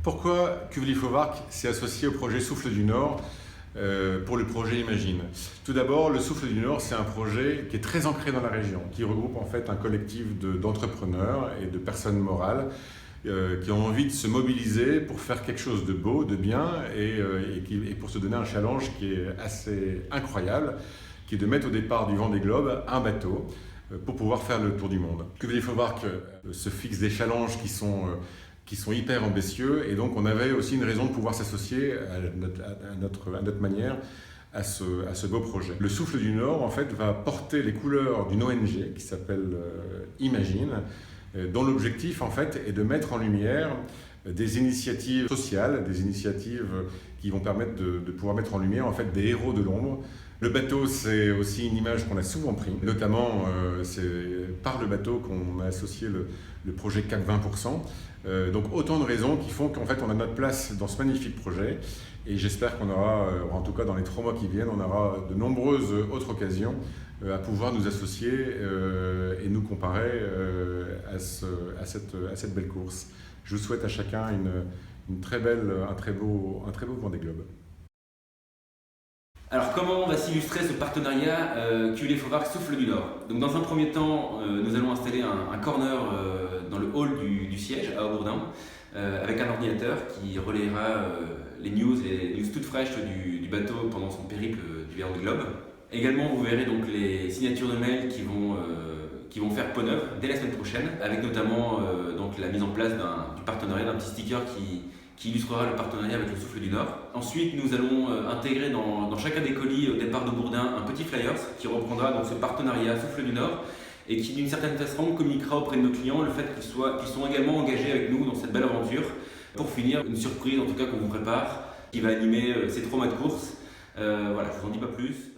Pourquoi Cuvely-Fauvarc s'est associé au projet Souffle du Nord pour le projet Imagine? Tout d'abord, le Souffle du Nord, c'est un projet qui est très ancré dans la région, qui regroupe en fait un collectif d'entrepreneurs et de personnes morales qui ont envie de se mobiliser pour faire quelque chose de beau, de bien et pour se donner un challenge qui est assez incroyable, qui est de mettre au départ du Vendée Globe un bateau pour pouvoir faire le tour du monde. Cuvely-Fauvarc se fixe des challenges qui sont hyper ambitieux, et donc on avait aussi une raison de pouvoir s'associer à notre manière à ce beau projet. Le Souffle du Nord en fait va porter les couleurs d'une ONG qui s'appelle Imagine, dont l'objectif en fait est de mettre en lumière des initiatives sociales, des initiatives qui vont permettre de pouvoir mettre en lumière en fait des héros de l'ombre. Le bateau, c'est aussi une image qu'on a souvent pris, notamment c'est par le bateau qu'on a associé le projet CAC 20%. Donc autant de raisons qui font qu'en fait on a notre place dans ce magnifique projet, et j'espère qu'on aura, en tout cas dans les 3 mois qui viennent, on aura de nombreuses autres occasions à pouvoir nous associer et nous comparer à cette belle course. Je vous souhaite à chacun un très beau Vendée Globe. Alors comment va s'illustrer ce partenariat Cuvely-Fauvarc Souffle du Nord? Donc dans un premier temps, nous allons installer un corner dans le hall du siège à Haubourdin avec un ordinateur qui relayera les news toutes fraîches du bateau pendant son périple du Vendée Globe. Également, vous verrez donc les signatures de mail qui vont faire peau neuve dès la semaine prochaine, avec notamment donc la mise en place du partenariat, d'un petit sticker qui illustrera le partenariat avec le Souffle du Nord. Ensuite, nous allons intégrer dans chacun des colis au départ de Bourdin un petit flyers qui reprendra donc ce partenariat Souffle du Nord et qui d'une certaine façon communiquera auprès de nos clients le fait qu'ils sont également engagés avec nous dans cette belle aventure. Pour finir, une surprise en tout cas qu'on vous prépare qui va animer ces 3 mois de course. Voilà, je vous en dis pas plus.